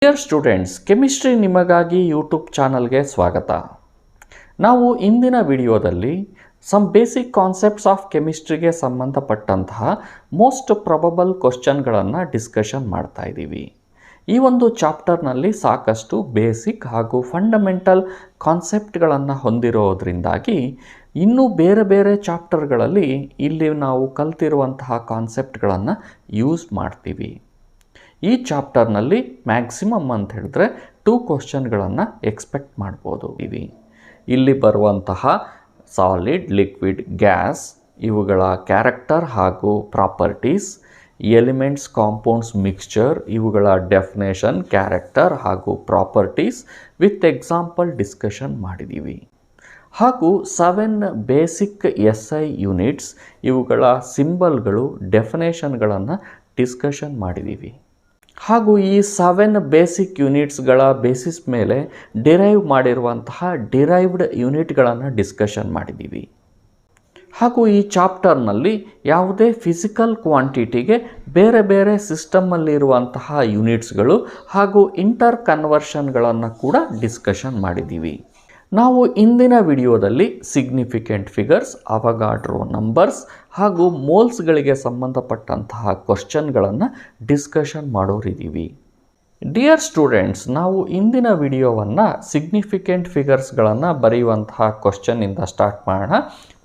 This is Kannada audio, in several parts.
ಡಿಯರ್ ಸ್ಟೂಡೆಂಟ್ಸ್, ಕೆಮಿಸ್ಟ್ರಿ ನಿಮಗಾಗಿ ಯೂಟ್ಯೂಬ್ ಚಾನಲ್ಗೆ ಸ್ವಾಗತ. ನಾವು ಇಂದಿನ ವಿಡಿಯೋದಲ್ಲಿ ಸಮ್ ಬೇಸಿಕ್ ಕಾನ್ಸೆಪ್ಟ್ಸ್ ಆಫ್ ಕೆಮಿಸ್ಟ್ರಿಗೆ ಸಂಬಂಧಪಟ್ಟಂತಹ ಮೋಸ್ಟ್ ಪ್ರೊಬಬಲ್ ಕ್ವಶನ್ಗಳನ್ನು ಡಿಸ್ಕಷನ್ ಮಾಡ್ತಾ ಇದ್ದೀವಿ. ಈ ಒಂದು ಚಾಪ್ಟರ್ನಲ್ಲಿ ಸಾಕಷ್ಟು ಬೇಸಿಕ್ ಹಾಗೂ ಫಂಡಮೆಂಟಲ್ ಕಾನ್ಸೆಪ್ಟ್ಗಳನ್ನು ಹೊಂದಿರೋದ್ರಿಂದಾಗಿ ಇನ್ನೂ ಬೇರೆ ಬೇರೆ ಚಾಪ್ಟರ್ಗಳಲ್ಲಿ ಇಲ್ಲಿ ನಾವು ಕಲ್ತಿರುವಂತಹ ಕಾನ್ಸೆಪ್ಟ್ಗಳನ್ನು ಯೂಸ್ ಮಾಡ್ತೀವಿ. ಈ ಚಾಪ್ಟರ್ನಲ್ಲಿ ಮ್ಯಾಕ್ಸಿಮಮ್ ಅಂತ ಹೇಳಿದ್ರೆ 2 ಕ್ವಶನ್ಗಳನ್ನು ಎಕ್ಸ್ಪೆಕ್ಟ್ ಮಾಡ್ಬೋದು. ಇಲ್ಲಿ ಬರುವಂತಹ ಸಾಲಿಡ್, ಲಿಕ್ವಿಡ್, ಗ್ಯಾಸ್ ಇವುಗಳ ಕ್ಯಾರೆಕ್ಟರ್ ಹಾಗೂ ಪ್ರಾಪರ್ಟೀಸ್, ಎಲಿಮೆಂಟ್ಸ್, ಕಾಂಪೌಂಡ್ಸ್, ಮಿಕ್ಸ್ಚರ್ ಇವುಗಳ ಡೆಫಿನೇಷನ್, ಕ್ಯಾರೆಕ್ಟರ್ ಹಾಗೂ ಪ್ರಾಪರ್ಟೀಸ್ ವಿತ್ ಎಕ್ಸಾಂಪಲ್ ಡಿಸ್ಕಷನ್ ಮಾಡಿದ್ದೀವಿ. ಹಾಗೂ 7 ಬೇಸಿಕ್ SI ಯೂನಿಟ್ಸ್ ಇವುಗಳ ಸಿಂಬಲ್ಗಳು, ಡೆಫಿನೇಷನ್ಗಳನ್ನು ಡಿಸ್ಕಷನ್ ಮಾಡಿದ್ದೀವಿ. ಹಾಗೂ ಈ 7 ಬೇಸಿಕ್ ಯೂನಿಟ್ಸ್ಗಳ ಬೇಸಿಸ್ ಮೇಲೆ ಡಿರೈವ್ ಮಾಡಿರುವಂತಹ ಡಿರೈವ್ಡ್ ಯೂನಿಟ್ಗಳನ್ನು ಡಿಸ್ಕಷನ್ ಮಾಡಿದ್ದೀವಿ. ಹಾಗೂ ಈ ಚಾಪ್ಟರ್ನಲ್ಲಿ ಯಾವುದೇ ಫಿಸಿಕಲ್ ಕ್ವಾಂಟಿಟಿಗೆ ಬೇರೆ ಬೇರೆ ಸಿಸ್ಟಮಲ್ಲಿರುವಂತಹ ಯೂನಿಟ್ಸ್ಗಳು ಹಾಗೂ ಇಂಟರ್ ಕನ್ವರ್ಷನ್ಗಳನ್ನು ಕೂಡ ಡಿಸ್ಕಷನ್ ಮಾಡಿದ್ದೀವಿ. ನಾವು ಇಂದಿನ ವಿಡಿಯೋದಲ್ಲಿ ಸಿಗ್ನಿಫಿಕೆಂಟ್ ಫಿಗರ್ಸ್, ಅವಗಾಡ್ರೋ ನಂಬರ್ಸ್ ಹಾಗೂ ಮೋಲ್ಸ್ಗಳಿಗೆ ಸಂಬಂಧಪಟ್ಟಂತಹ ಕ್ವಶನ್ಗಳನ್ನು ಡಿಸ್ಕಷನ್ ಮಾಡೋರಿದ್ದೀವಿ. ಡಿಯರ್ ಸ್ಟೂಡೆಂಟ್ಸ್, ನಾವು ಇಂದಿನ ವಿಡಿಯೋವನ್ನು ಸಿಗ್ನಿಫಿಕೆಂಟ್ ಫಿಗರ್ಸ್ಗಳನ್ನು ಬರೆಯುವಂತಹ ಕ್ವಶನ್ನಿಂದ ಸ್ಟಾರ್ಟ್ ಮಾಡೋಣ.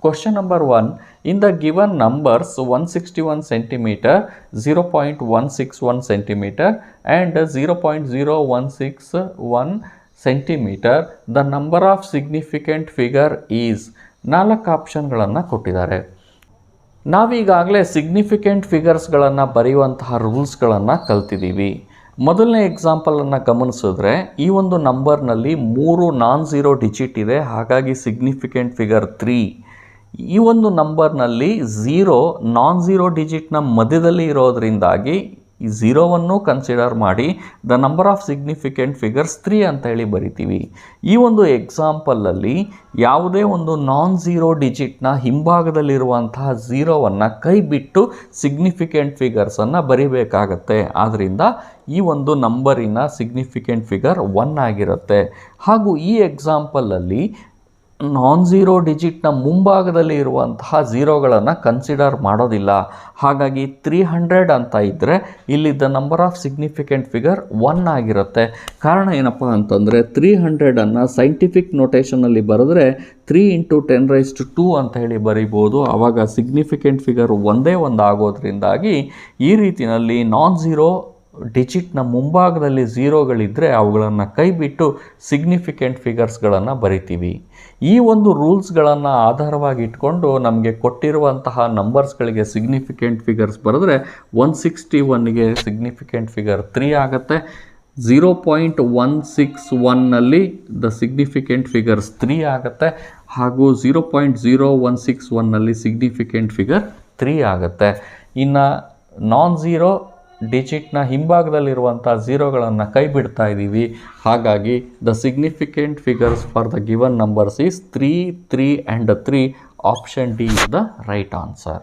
Question number 1, in the given numbers 161 centimetre, 0.161 centimetre and 0.0161 centimetre the number of significant figure is. 4 ಆಪ್ಷನ್ಗಳನ್ನು ಕೊಟ್ಟಿದ್ದಾರೆ. ನಾವೀಗಾಗಲೇ ಸಿಗ್ನಿಫಿಕೆಂಟ್ ಫಿಗರ್ಸ್ಗಳನ್ನು ಬರೆಯುವಂತಹ ರೂಲ್ಸ್ಗಳನ್ನು ಕಲ್ತಿದ್ದೀವಿ. ಮೊದಲನೇ ಎಕ್ಸಾಂಪಲನ್ನು ಗಮನಿಸಿದ್ರೆ ಈ ಒಂದು ನಂಬರ್ನಲ್ಲಿ 3 ನಾನ್-ಝೀರೋ ಡಿಜಿಟ್ ಇದೆ, ಹಾಗಾಗಿ ಸಿಗ್ನಿಫಿಕೆಂಟ್ ಫಿಗರ್ 3. ಈ ಒಂದು ನಂಬರ್ನಲ್ಲಿ 0 ನಾನ್-ಝೀರೋ ಡಿಜಿಟ್ನ ಮಧ್ಯದಲ್ಲಿ ಇರೋದ್ರಿಂದಾಗಿ ಈ 0ವನ್ನು ಕನ್ಸಿಡರ್ ಮಾಡಿ the number of significant figures 3 ಅಂತ ಹೇಳಿ ಬರಿತೀವಿ. ಈ ಒಂದು ಎಕ್ಸಾಂಪಲಲ್ಲಿ ಯಾವುದೇ ಒಂದು ನಾನ್-ಝೀರೋ ಡಿಜಿಟ್ನ ಹಿಂಭಾಗದಲ್ಲಿರುವಂತಹ 0ವನ್ನು ಕೈ ಬಿಟ್ಟು ಸಿಗ್ನಿಫಿಕೆಂಟ್ ಫಿಗರ್ಸನ್ನು ಬರಿಬೇಕಾಗತ್ತೆ. ಆದ್ದರಿಂದ ಈ ಒಂದು ನಂಬರಿನ ಸಿಗ್ನಿಫಿಕೆಂಟ್ ಫಿಗರ್ 1 ಆಗಿರುತ್ತೆ. ಹಾಗೂ ಈ ಎಕ್ಸಾಂಪಲಲ್ಲಿ ನಾನ್-ಝೀರೋ ಡಿಜಿಟ್ನ ಮುಂಭಾಗದಲ್ಲಿ ಇರುವಂತಹ 0ಗಳನ್ನು ಕನ್ಸಿಡರ್ ಮಾಡೋದಿಲ್ಲ. ಹಾಗಾಗಿ 300 ಅಂತ ಇದ್ದರೆ ಇಲ್ಲಿ the number of significant figure 1 ಆಗಿರುತ್ತೆ. ಕಾರಣ ಏನಪ್ಪ ಅಂತಂದರೆ 300ಅನ್ನು ಸೈಂಟಿಫಿಕ್ ನೋಟೇಷನಲ್ಲಿ ಬರೆದ್ರೆ 3 × 10⁻² ಅಂತ ಹೇಳಿ ಬರಿಬೋದು. ಆವಾಗ ಸಿಗ್ನಿಫಿಕೆಂಟ್ ಫಿಗರ್ ಒಂದೇ ಒಂದು ಆಗೋದ್ರಿಂದಾಗಿ ಈ ರೀತಿಯಲ್ಲಿ ನಾನ್-ಝೀರೋ ಡಿಜಿಟ್ನ ಮುಂಭಾಗದಲ್ಲಿ 0ಗಳಿದ್ದರೆ ಅವುಗಳನ್ನು ಕೈ ಬಿಟ್ಟು ಸಿಗ್ನಿಫಿಕೆಂಟ್ ಫಿಗರ್ಸ್ಗಳನ್ನು ಬರಿತೀವಿ. ಈ ಒಂದು ರೂಲ್ಸ್ಗಳನ್ನು ಆಧಾರವಾಗಿ ಇಟ್ಕೊಂಡು ನಮಗೆ ಕೊಟ್ಟಿರುವಂತಹ ನಂಬರ್ಸ್ಗಳಿಗೆ ಸಿಗ್ನಿಫಿಕೆಂಟ್ ಫಿಗರ್ಸ್ ಬರೆದ್ರೆ 161ಗೆ ಸಿಗ್ನಿಫಿಕೆಂಟ್ ಫಿಗರ್ 3 ಆಗುತ್ತೆ. 0.161ನಲ್ಲಿ ದ ಸಿಗ್ನಿಫಿಕೆಂಟ್ ಫಿಗರ್ಸ್ 3 ಆಗುತ್ತೆ. ಹಾಗೂ 0.0161ನಲ್ಲಿ ಸಿಗ್ನಿಫಿಕೆಂಟ್ ಫಿಗರ್ 3 ಆಗುತ್ತೆ. ಇನ್ನು ನಾನ್-ಝೀರೋ ಡಿಜಿಟ್ನ ಹಿಂಭಾಗದಲ್ಲಿರುವಂಥ 0ಗಳನ್ನು ಕೈ ಬಿಡ್ತಾ ಇದ್ದೀವಿ. ಹಾಗಾಗಿ the significant figures for the given numbers is 3, 3 and 3. Option D is the right answer.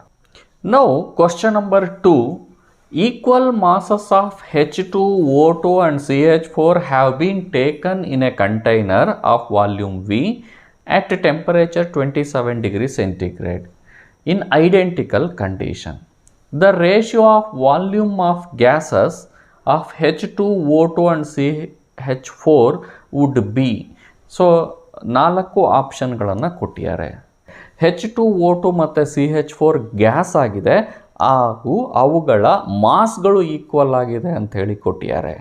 Now question number 2, equal masses of H2O2 and CH4 have been taken in a container of volume V at temperature 27 degrees centigrade in identical condition. The ratio of volume of gases of H2O2 and CH4 would be. So 4 ಆಪ್ಷನ್ಗಳನ್ನು ಕೊಟ್ಟಿದ್ದಾರೆ. H2O2 ಮತ್ತು CH4 ಗ್ಯಾಸ್ ಆಗಿದೆ ಹಾಗೂ ಅವುಗಳ ಮಾಸ್ಗಳು ಈಕ್ವಲ್ ಆಗಿದೆ ಅಂತ ಹೇಳಿ ಕೊಟ್ಟಿದ್ದಾರೆ.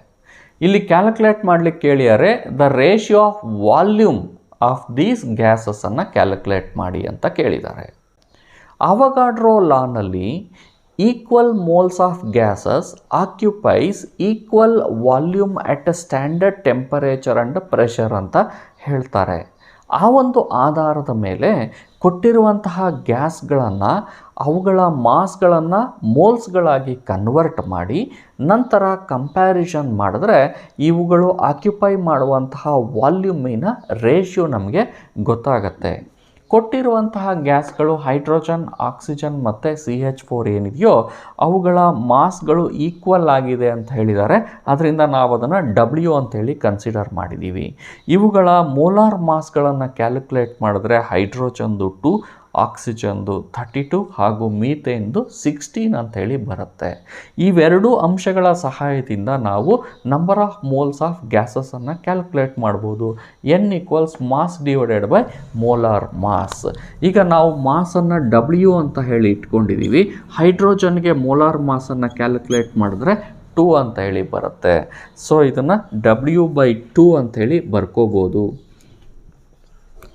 ಇಲ್ಲಿ ಕ್ಯಾಲ್ಕುಲೇಟ್ ಮಾಡಲಿಕ್ಕೆ ಕೇಳಿದ್ದಾರೆ the ratio of volume of these ಗ್ಯಾಸಸನ್ನು ಕ್ಯಾಲ್ಕುಲೇಟ್ ಮಾಡಿ ಅಂತ ಕೇಳಿದ್ದಾರೆ. ಅವಗಾಡ್ರೋ ಲಾನಲ್ಲಿ equal moles of gases occupies equal volume at a standard temperature and pressure ಅಂತ ಹೇಳ್ತಾರೆ. ಆ ಒಂದು ಆಧಾರದ ಮೇಲೆ ಕೊಟ್ಟಿರುವಂತಹ ಗ್ಯಾಸ್ಗಳನ್ನು ಅವುಗಳ ಮಾಸ್ಗಳನ್ನು ಮೋಲ್ಸ್ಗಳಾಗಿ ಕನ್ವರ್ಟ್ ಮಾಡಿ ನಂತರ ಕಂಪ್ಯಾರಿಸನ್ ಮಾಡಿದ್ರೆ ಇವುಗಳು ಆಕ್ಯುಪೈ ಮಾಡುವಂತಹ ವಾಲ್ಯೂಮಿನ ರೇಷಿಯೋ ನಮಗೆ ಗೊತ್ತಾಗತ್ತೆ. ಕೊಟ್ಟಿರುವಂತಹ ಗ್ಯಾಸ್ಗಳು ಹೈಡ್ರೋಜನ್, ಆಕ್ಸಿಜನ್ ಮತ್ತು CH4 ಏನಿದೆಯೋ ಅವುಗಳ ಮಾಸ್ಗಳು ಈಕ್ವಲ್ ಆಗಿದೆ ಅಂತ ಹೇಳಿದ್ದಾರೆ. ಅದರಿಂದ ನಾವು ಅದನ್ನು W ಅಂತೇಳಿ ಕನ್ಸಿಡರ್ ಮಾಡಿದ್ದೀವಿ. ಇವುಗಳ ಮೋಲಾರ್ ಮಾಸ್ಗಳನ್ನು ಕ್ಯಾಲ್ಕುಲೇಟ್ ಮಾಡಿದ್ರೆ ಹೈಡ್ರೋಜನ್ದು 2, ಆಕ್ಸಿಜನ್ದು 32 ಹಾಗೂ ಮೀಥೇನ್ದು 16 ಅಂತೇಳಿ ಬರುತ್ತೆ. ಇವೆರಡೂ ಅಂಶಗಳ ಸಹಾಯದಿಂದ ನಾವು ನಂಬರ್ ಆಫ್ ಮೋಲ್ಸ್ ಆಫ್ ಗ್ಯಾಸಸನ್ನು ಕ್ಯಾಲ್ಕುಲೇಟ್ ಮಾಡ್ಬೋದು. N = mass divided by molar mass. ಈಗ ನಾವು ಮಾಸನ್ನು W ಅಂತ ಹೇಳಿ ಇಟ್ಕೊಂಡಿದ್ದೀವಿ. ಹೈಡ್ರೋಜನ್ಗೆ ಮೋಲಾರ್ ಮಾಸನ್ನು ಕ್ಯಾಲ್ಕುಲೇಟ್ ಮಾಡಿದ್ರೆ 2 ಅಂತ ಹೇಳಿ ಬರುತ್ತೆ. ಸೊ ಇದನ್ನು W/2 ಅಂಥೇಳಿ ಬರ್ಕೋಬೋದು.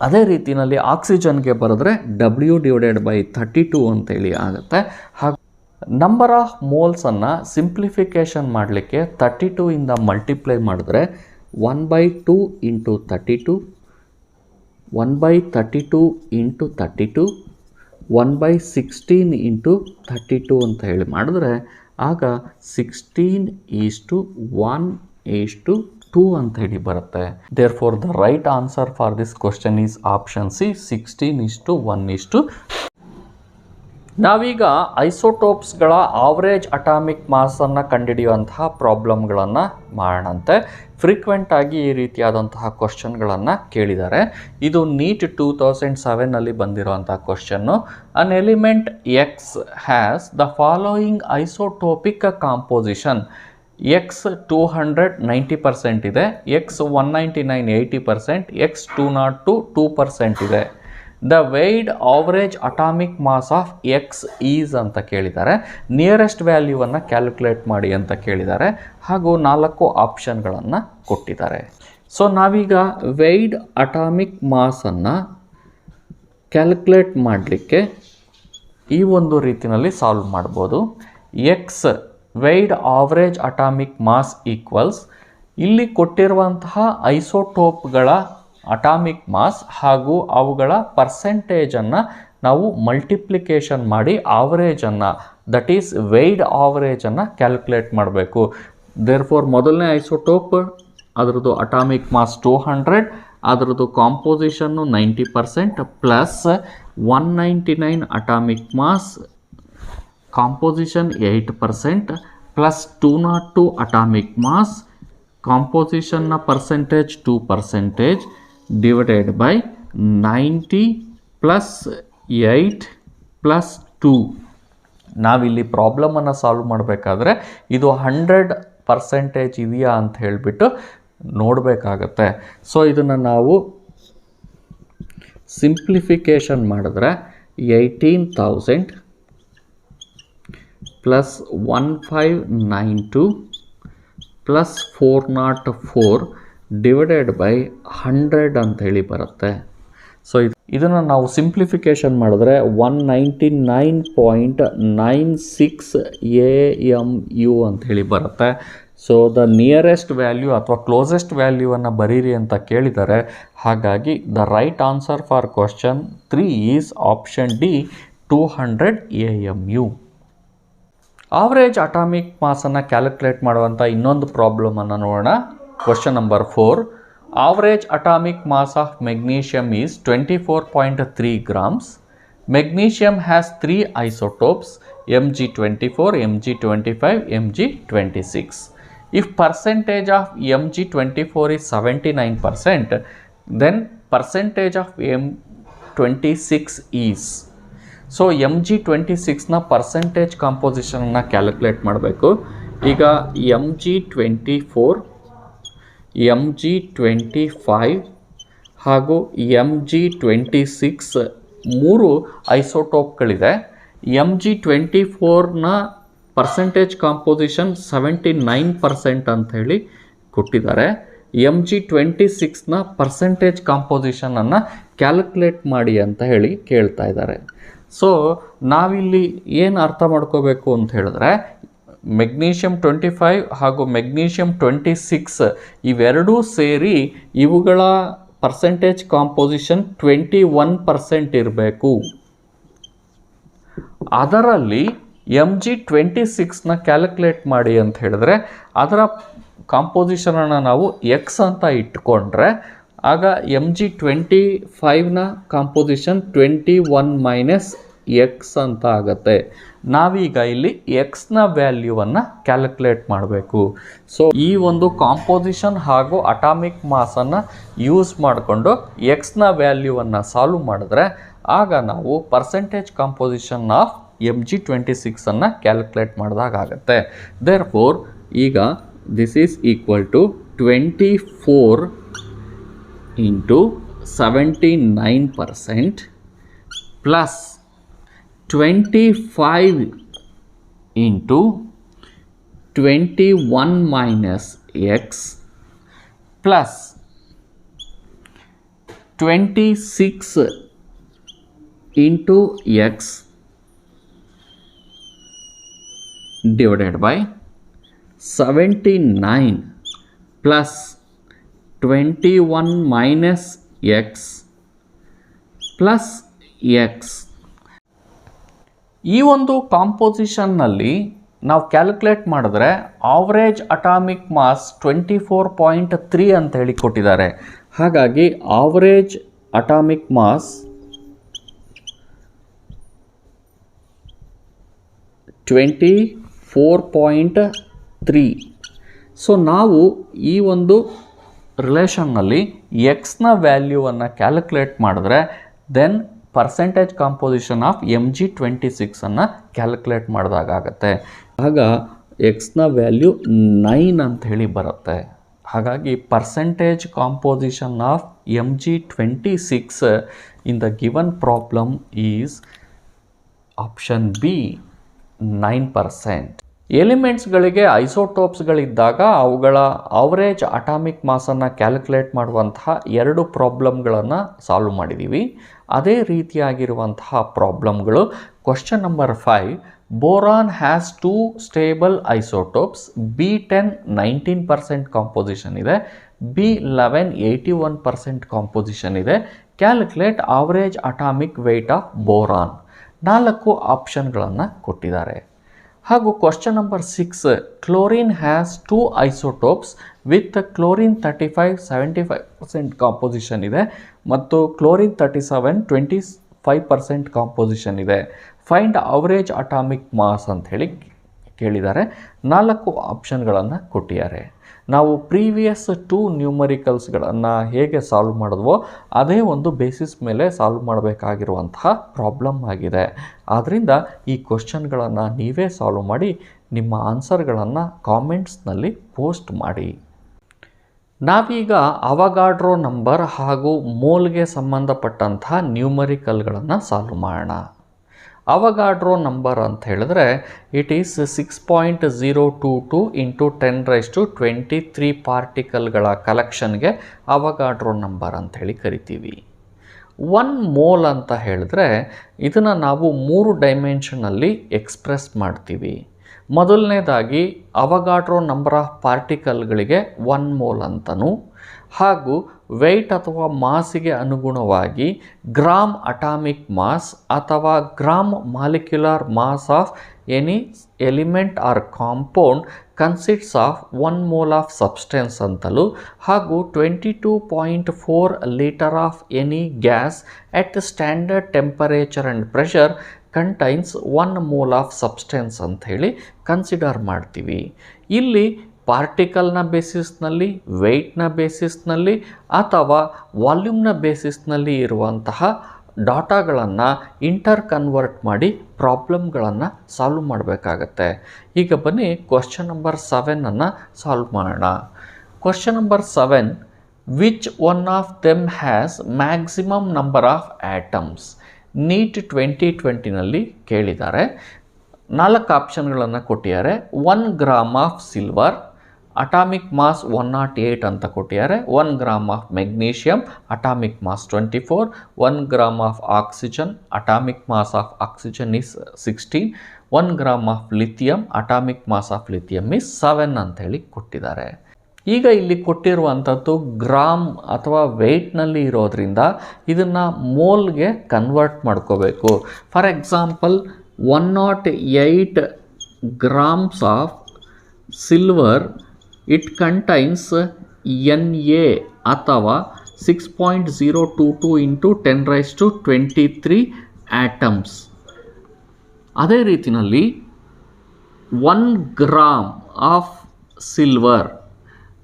ಅದೇ ರೀತಿಯಲ್ಲಿ ಆಕ್ಸಿಜನ್ಗೆ ಬರೆದ್ರೆ W/32 ಅಂತೇಳಿ ಆಗುತ್ತೆ. ಹಾಗೂ ನಂಬರ್ ಆಫ್ ಮೋಲ್ಸನ್ನು ಸಿಂಪ್ಲಿಫಿಕೇಷನ್ ಮಾಡಲಿಕ್ಕೆ 32 ಇಂದ ಮಲ್ಟಿಪ್ಲೈ ಮಾಡಿದ್ರೆ 1/2 × 32, 1/32 × 32, 1/16 × 32 ಅಂತ ಹೇಳಿ ಮಾಡಿದ್ರೆ ಆಗ 16:1:2 ಅಂತ ಹೇಳಿ ಬರುತ್ತೆ. Therefore the right answer for this question is option C, 16:1:2. ನಾವೀಗ ಐಸೋಟೋಪ್ಸ್ಗಳ ಆವರೇಜ್ ಅಟಾಮಿಕ್ ಮಾಸನ್ನು ಕಂಡುಹಿಡಿಯುವಂತಹ ಪ್ರಾಬ್ಲಮ್ಗಳನ್ನು ಮಾಡೋಣಂತೆ. ಫ್ರೀಕ್ವೆಂಟ್ ಆಗಿ ಈ ರೀತಿಯಾದಂತಹ ಕ್ವಶನ್ಗಳನ್ನು ಕೇಳಿದ್ದಾರೆ. ಇದು ನೀಟ್ 2007ನಲ್ಲಿ ಬಂದಿರುವಂತಹ ಕ್ವಶನ್ನು. An element X has the following isotopic composition. X 200 90% ಇದೆ, X 199 80%, X 202 2% ಇದೆ. The weighted average atomic mass of X is ಅಂತ ಕೇಳಿದ್ದಾರೆ. ನಿಯರೆಸ್ಟ್ ವ್ಯಾಲ್ಯೂವನ್ನು ಕ್ಯಾಲ್ಕುಲೇಟ್ ಮಾಡಿ ಅಂತ ಕೇಳಿದ್ದಾರೆ. ಹಾಗೂ 4 ಆಪ್ಷನ್ಗಳನ್ನು ಕೊಟ್ಟಿದ್ದಾರೆ. ಸೊ ನಾವೀಗ ವೆಯ್ಡ್ ಅಟಾಮಿಕ್ ಮಾಸನ್ನು ಕ್ಯಾಲ್ಕುಲೇಟ್ ಮಾಡಲಿಕ್ಕೆ ಈ ಒಂದು ರೀತಿಯಲ್ಲಿ ಸಾಲ್ವ್ ಮಾಡ್ಬೋದು. X weighted average atomic mass equals ಇಲ್ಲಿ ಕೊಟ್ಟಿರುವಂತಹ ಐಸೋಟೋಪ್ಗಳ ಅಟಾಮಿಕ್ ಮಾಸ್ ಹಾಗೂ ಅವುಗಳ ಪರ್ಸೆಂಟೇಜನ್ನು ನಾವು ಮಲ್ಟಿಪ್ಲಿಕೇಶನ್ ಮಾಡಿ ಆವರೇಜನ್ನು, ದಟ್ ಈಸ್ ವೆಯ್ಡ್ ಆವರೇಜನ್ನು ಕ್ಯಾಲ್ಕುಲೇಟ್ ಮಾಡಬೇಕು. ದೇರ್ಫೋರ್ ಮೊದಲನೇ ಐಸೋಟೋಪ್ ಅದರದ್ದು ಅಟಾಮಿಕ್ ಮಾಸ್ 200, ಅದರದ್ದು composition 90% plus 199 atomic mass, composition 8% plus 202 atomic mass, composition na percentage 2% divided by 90 plus 8 plus 2. ನಾವಿಲ್ಲಿ ಪ್ರಾಬ್ಲಮನ್ನು ಸಾಲ್ವ್ ಮಾಡಬೇಕಾದ್ರೆ ಇದು 100% ಇದೆಯಾ ಅಂತ ಹೇಳಿಬಿಟ್ಟು ನೋಡಬೇಕಾಗತ್ತೆ. ಸೊ ಇದನ್ನು ನಾವು ಸಿಂಪ್ಲಿಫಿಕೇಶನ್ ಮಾಡಿದ್ರೆ 18,000 ಪ್ಲಸ್ 1592 ಪ್ಲಸ್ 404 ಡಿವೈಡೆಡ್ ಬೈ 100 ಅಂಥೇಳಿ ಬರುತ್ತೆ. ಸೊ ಇದನ್ನು ನಾವು ಸಿಂಪ್ಲಿಫಿಕೇಶನ್ ಮಾಡಿದ್ರೆ 199.96 AMU ಅಂಥೇಳಿ ಬರುತ್ತೆ. ಸೊ ದ ನಿಯರೆಸ್ಟ್ ವ್ಯಾಲ್ಯೂ ಅಥವಾ ಕ್ಲೋಸೆಸ್ಟ್ ವ್ಯಾಲ್ಯೂವನ್ನು ಬರೀರಿ ಅಂತ ಕೇಳಿದ್ದಾರೆ. ಹಾಗಾಗಿ the right answer for question 3 is option D, 200 AMU. Average atomic ಮಾಸನ್ನು ಕ್ಯಾಲ್ಕುಲೇಟ್ ಮಾಡುವಂಥ ಇನ್ನೊಂದು ಪ್ರಾಬ್ಲಮನ್ನು ನೋಡೋಣ. Question number 4. Average atomic mass of magnesium is 24.3 grams. Magnesium has 3 isotopes, Mg24, Mg25, Mg26. If percentage of Mg24 is 79%, then percentage of M26 is. So Mg26ನ ಪರ್ಸೆಂಟೇಜ್ ಕಾಂಪೋಸಿಷನನ್ನು ಕ್ಯಾಲ್ಕುಲೇಟ್ ಮಾಡಬೇಕು. ಈಗ Mg24, Mg25 ಹಾಗೂ Mg26 3 ಐಸೋಟೋಪ್ಗಳಿದೆ. Mg24ನ ಪರ್ಸೆಂಟೇಜ್ ಕಾಂಪೋಸಿಷನ್ 79% ಅಂಥೇಳಿ ಕೊಟ್ಟಿದ್ದಾರೆ. Mg26ನ ಪರ್ಸೆಂಟೇಜ್ ಕಾಂಪೋಸಿಷನನ್ನು ಕ್ಯಾಲ್ಕುಲೇಟ್ ಮಾಡಿ ಅಂತ ಹೇಳಿ ಕೇಳ್ತಾ ಇದ್ದಾರೆ. ಸೊ ನಾವಿಲ್ಲಿ ಏನು ಅರ್ಥ ಮಾಡ್ಕೋಬೇಕು ಅಂತ ಹೇಳಿದ್ರೆ ಮೆಗ್ನೀಷಿಯಮ್ 25 ಹಾಗೂ ಮೆಗ್ನೀಷಿಯಮ್ 26 ಇವೆರಡೂ ಸೇರಿ ಇವುಗಳ ಪರ್ಸೆಂಟೇಜ್ ಕಾಂಪೋಸಿಷನ್ 21% ಇರಬೇಕು. ಅದರಲ್ಲಿ Mg26ನ ಕ್ಯಾಲ್ಕುಲೇಟ್ ಮಾಡಿ ಅಂತ ಹೇಳಿದ್ರೆ ಅದರ ಕಾಂಪೋಸಿಷನನ್ನು ನಾವು ಎಕ್ಸ್ ಅಂತ ಇಟ್ಕೊಂಡ್ರೆ ಆಗ Mg25ನ ಕಾಂಪೋಸಿಷನ್ 21 ಮೈನಸ್ ಎಕ್ಸ್ ಅಂತ ಆಗುತ್ತೆ. ನಾವೀಗ ಇಲ್ಲಿ ಎಕ್ಸ್ನ ವ್ಯಾಲ್ಯೂವನ್ನು ಕ್ಯಾಲ್ಕುಲೇಟ್ ಮಾಡಬೇಕು. ಸೊ ಈ ಒಂದು ಕಾಂಪೋಸಿಷನ್ ಹಾಗೂ ಅಟಾಮಿಕ್ ಮಾಸನ್ನು ಯೂಸ್ ಮಾಡಿಕೊಂಡು ಎಕ್ಸ್ನ ವ್ಯಾಲ್ಯೂವನ್ನು ಸಾಲ್ವ್ ಮಾಡಿದ್ರೆ ಆಗ ನಾವು percentage composition of Mg26 calculate ಮಾಡಿದಾಗುತ್ತೆ. ದೇರ್ಫೋರ್ ಈಗ this is equal to 24 into 79% plus 25 into 21 minus X plus 26 into X divided by 79 plus 21 minus x plus x. ಈ ಒಂದು ಕಾಂಪೋಸಿಷನ್ನಲ್ಲಿ ನಾವು ಕ್ಯಾಲ್ಕುಲೇಟ್ ಮಾಡಿದ್ರೆ ಆವರೇಜ್ ಅಟಾಮಿಕ್ ಮಾಸ್ 24.3 ಅಂತ ಹೇಳಿ ಕೊಟ್ಟಿದ್ದಾರೆ. ಹಾಗಾಗಿ ಆವರೇಜ್ ಅಟಾಮಿಕ್ ಮಾಸ್ 24.3. ಸೊ ನಾವು ಈ ಒಂದು ರಿಲೇಷನ್ನಲ್ಲಿ ಎಕ್ಸ್ನ ವ್ಯಾಲ್ಯೂವನ್ನು ಕ್ಯಾಲ್ಕುಲೇಟ್ ಮಾಡಿದ್ರೆ then percentage composition of Mg26 calculate ಮಾಡಿದಾಗತ್ತೆ. ಆಗ ಎಕ್ಸ್ನ ವ್ಯಾಲ್ಯೂ 9 ಅಂತ ಹೇಳಿ ಬರುತ್ತೆ. ಹಾಗಾಗಿ percentage composition of Mg26 in the given problem is option B 9%. ಎಲಿಮೆಂಟ್ಸ್ಗಳಿಗೆ ಐಸೋಟೋಪ್ಸ್ಗಳಿದ್ದಾಗ ಅವುಗಳ ಆವರೇಜ್ ಅಟಾಮಿಕ್ ಮಾಸನ್ನು ಕ್ಯಾಲ್ಕುಲೇಟ್ ಮಾಡುವಂತಹ 2 ಪ್ರಾಬ್ಲಮ್ಗಳನ್ನು ಸಾಲ್ವ್ ಮಾಡಿದ್ದೀವಿ. ಅದೇ ರೀತಿಯಾಗಿರುವಂತಹ ಪ್ರಾಬ್ಲಮ್ಗಳು question number 5. Boron has 2 stable isotopes. B10 19% composition ಇದೆ, B11 81% ಕಾಂಪೋಸಿಷನ್ ಇದೆ. Calculate average atomic weight of boron. 4 ಆಪ್ಷನ್ಗಳನ್ನು ಕೊಟ್ಟಿದ್ದಾರೆ. ಹಾಗೂ question number 6. Chlorine has 2 isotopes with chlorine 35 75% composition ಇದೆ ಮತ್ತು ಕ್ಲೋರಿನ್ 37 25% ಕಾಂಪೋಸಿಷನ್ ಇದೆ. ಫೈಂಡ್ ಅವರೇಜ್ ಅಟಾಮಿಕ್ ಮಾಸ್ ಅಂತ ಹೇಳಿ ಕೇಳಿದ್ದಾರೆ. 4 ಆಪ್ಷನ್ಗಳನ್ನು ಕೊಟ್ಟಿದ್ದಾರೆ. ನಾವು ಪ್ರೀವಿಯಸ್ 2 ನ್ಯೂಮರಿಕಲ್ಸ್ಗಳನ್ನು ಹೇಗೆ ಸಾಲ್ವ್ ಮಾಡಿದ್ವೋ ಅದೇ ಒಂದು ಬೇಸಿಸ್ ಮೇಲೆ ಸಾಲ್ವ್ ಮಾಡಬೇಕಾಗಿರುವಂತಹ ಪ್ರಾಬ್ಲಮ್ ಆಗಿದೆ. ಆದ್ದರಿಂದ ಈ ಕ್ವಶನ್ಗಳನ್ನು ನೀವೇ ಸಾಲ್ವ್ ಮಾಡಿ ನಿಮ್ಮ ಆನ್ಸರ್ಗಳನ್ನು ಕಾಮೆಂಟ್ಸ್ನಲ್ಲಿ ಪೋಸ್ಟ್ ಮಾಡಿ. ನಾವೀಗ ಅವಗಾಡ್ರೋ ನಂಬರ್ ಹಾಗೂ ಮೋಲ್ಗೆ ಸಂಬಂಧಪಟ್ಟಂತಹ ನ್ಯೂಮರಿಕಲ್ಗಳನ್ನು ಸಾಲ್ವ್ ಮಾಡೋಣ. ಅವಗಾಡ್ರೋ ನಂಬರ್ ಅಂತ ಹೇಳಿದ್ರೆ ಇಟ್ ಈಸ್ 6.022 ಇಂಟು 10⁻23 ಪಾರ್ಟಿಕಲ್ಗಳ ಕಲೆಕ್ಷನ್ಗೆ ಅವಗಾಡ್ರೋ ನಂಬರ್ ಅಂತ ಹೇಳಿ ಕರಿತೀವಿ. 1 ಮೋಲ್ ಅಂತ ಹೇಳಿದ್ರೆ ಇದನ್ನು ನಾವು 3 ಡೈಮೆನ್ಷನಲ್ಲಿ ಎಕ್ಸ್ಪ್ರೆಸ್ ಮಾಡ್ತೀವಿ. ಮೊದಲನೇದಾಗಿ ಅವಗಾಡ್ರೋ ನಂಬರ್ ಆಫ್ ಪಾರ್ಟಿಕಲ್ಗಳಿಗೆ 1 ಮೋಲ್ ಅಂತನೂ ಹಾಗೂ ವೆಯ್ಟ್ ಅಥವಾ ಮಾಸಿಗೆ ಅನುಗುಣವಾಗಿ ಗ್ರಾಮ್ ಅಟಾಮಿಕ್ ಮಾಸ್ ಅಥವಾ gram molecular mass of any element or compound consists of 1 mole of substance ಅಂತಲೂ ಹಾಗೂ 22.4 litre of any gas at standard temperature and pressure contains 1 mole of substance ಅಂತ ಹೇಳಿ ಕನ್ಸಿಡರ್ ಮಾಡ್ತೀವಿ. ಇಲ್ಲಿ ಪಾರ್ಟಿಕಲ್ನ ಬೇಸಿಸ್ನಲ್ಲಿ, ವೆಯ್ಟ್ನ ಬೇಸಿಸ್ನಲ್ಲಿ ಅಥವಾ ವಾಲ್ಯೂಮ್ನ ಬೇಸಿಸ್ನಲ್ಲಿ ಇರುವಂತಹ ಡಾಟಾಗಳನ್ನು ಇಂಟರ್ ಕನ್ವರ್ಟ್ ಮಾಡಿ ಪ್ರಾಬ್ಲಮ್ಗಳನ್ನು ಸಾಲ್ವ್ ಮಾಡಬೇಕಾಗತ್ತೆ. ಈಗ ಬನ್ನಿ ಕ್ವಶನ್ ನಂಬರ್ 7 ಸಾಲ್ವ್ ಮಾಡೋಣ. Question number 7. Which one of them has maximum number of atoms? NEET 2020ನಲ್ಲಿ ಕೇಳಿದ್ದಾರೆ. 4 ಆಪ್ಷನ್ಗಳನ್ನು ಕೊಟ್ಟಿದ್ದಾರೆ. 1 gram of silver, atomic mass 108 ಅಂತ ಕೊಟ್ಟಿದ್ದಾರೆ. 1 gram of magnesium, atomic mass 24. 1 gram of oxygen, atomic mass of oxygen is 16. 1 gram of lithium, atomic mass of lithium is 7 ಅಂತ ಹೇಳಿ ಕೊಟ್ಟಿದ್ದಾರೆ. ಈಗ ಇಲ್ಲಿ ಕೊಟ್ಟಿರುವಂಥದ್ದು ಗ್ರಾಮ್ ಅಥವಾ ವೆಯ್ಟ್ನಲ್ಲಿ ಇರೋದ್ರಿಂದ ಇದನ್ನು ಮೋಲ್ಗೆ ಕನ್ವರ್ಟ್ ಮಾಡ್ಕೋಬೇಕು. For example 108 grams of silver it contains Na ಅಥವಾ 6.022 ಇಂಟು 10⁻23 ಆಟಮ್ಸ್. ಅದೇ ರೀತಿಯಲ್ಲಿ 1 ಗ್ರಾಮ್ ಆಫ್ ಸಿಲ್ವರ್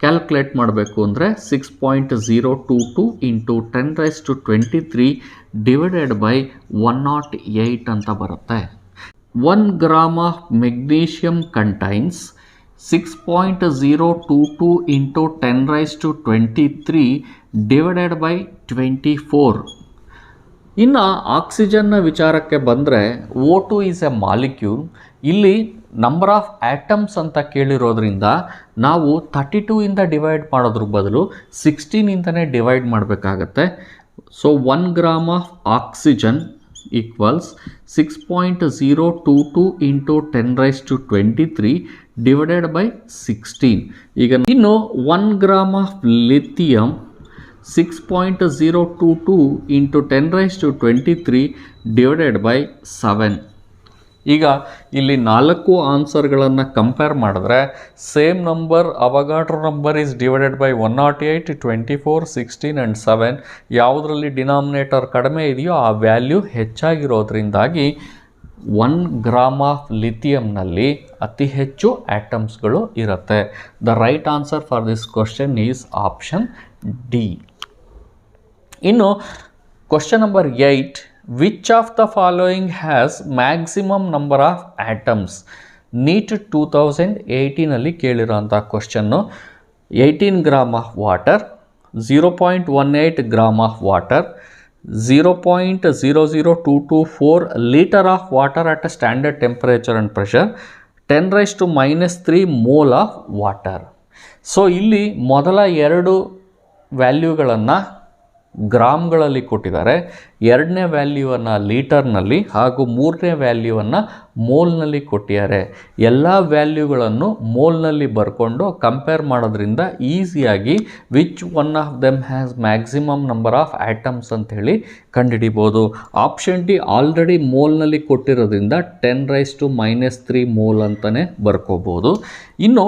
ಕ್ಯಾಲ್ಕುಲೇಟ್ ಮಾಡಬೇಕು ಅಂದರೆ 6.022 ಇಂಟು 10⁻23 ಡಿವೈಡೆಡ್ ಬೈ 108 ಅಂತ ಬರುತ್ತೆ. 1 gram of magnesium contains 6.022 into 10⁻23 divided by 24. ಇನ್ನು ಆಕ್ಸಿಜನ್ನ ವಿಚಾರಕ್ಕೆ ಬಂದರೆ O2 ಈಸ್ ಎ ಮಾಲಿಕ್ಯೂಲ್. ಇಲ್ಲಿ ನಂಬರ್ ಆಫ್ ಆಟಮ್ಸ್ ಅಂತ ಕೇಳಿರೋದ್ರಿಂದ ನಾವು 32 ಇಂದ ಡಿವೈಡ್ ಮಾಡೋದ್ರ ಬದಲು 16 ಇಂದನೇ ಡಿವೈಡ್ ಮಾಡಬೇಕಾಗತ್ತೆ. So 1 gram of oxygen equals 6.022 into 10⁻23 divided by 16. ಈಗ ಇನ್ನು 1 gram of lithium 6.022 into 10⁻23 divided by 7. ಈಗ ಇಲ್ಲಿ 4 ಆನ್ಸರ್ಗಳನ್ನು ಕಂಪೇರ್ ಮಾಡಿದ್ರೆ same number ಅವಗಾಡ್ರೋ number is divided by 108, 24, 16 and 7. ಯಾವುದರಲ್ಲಿ ಡಿನಾಮಿನೇಟರ್ ಕಡಿಮೆ ಇದೆಯೋ ಆ ವ್ಯಾಲ್ಯೂ ಹೆಚ್ಚಾಗಿರೋದ್ರಿಂದಾಗಿ 1 ಗ್ರಾಮ್ ಆಫ್ ಲಿಥಿಯಂನಲ್ಲಿ ಅತಿ ಹೆಚ್ಚು ಆಟಮ್ಸ್ಗಳು ಇರುತ್ತೆ. The right answer for this question is option D. ಇನ್ನು question number 8, which of the following has maximum number of atoms? NEET 2018 ಕೇಳಿರೋಂಥ question. 18 gram of water, 0.18 gram of water, 0.00224 litre of water at a standard temperature and pressure, 10⁻³ mole of water. So ಇಲ್ಲಿ ಮೊದಲ 2 ವ್ಯಾಲ್ಯೂಗಳನ್ನು ಗ್ರಾಮ್ಗಳಲ್ಲಿ ಕೊಟ್ಟಿದ್ದಾರೆ, 2ನೇ ವ್ಯಾಲ್ಯೂವನ್ನು ಲೀಟರ್ನಲ್ಲಿ ಹಾಗೂ 3ನೇ ವ್ಯಾಲ್ಯೂವನ್ನು ಮೋಲ್ನಲ್ಲಿ ಕೊಟ್ಟಿದ್ದಾರೆ. ಎಲ್ಲ ವ್ಯಾಲ್ಯೂಗಳನ್ನು ಮೋಲ್ನಲ್ಲಿ ಬರ್ಕೊಂಡು ಕಂಪೇರ್ ಮಾಡೋದ್ರಿಂದ ಈಸಿಯಾಗಿ which one of them has maximum number of atoms ಅಂತ ಹೇಳಿ ಕಂಡುಹಿಡಿಬೋದು. ಆಪ್ಷನ್ ಡಿ ಆಲ್ರೆಡಿ ಮೋಲ್ನಲ್ಲಿ ಕೊಟ್ಟಿರೋದ್ರಿಂದ 10⁻³ ಮೋಲ್ ಅಂತಲೇ ಬರ್ಕೋಬೋದು. ಇನ್ನು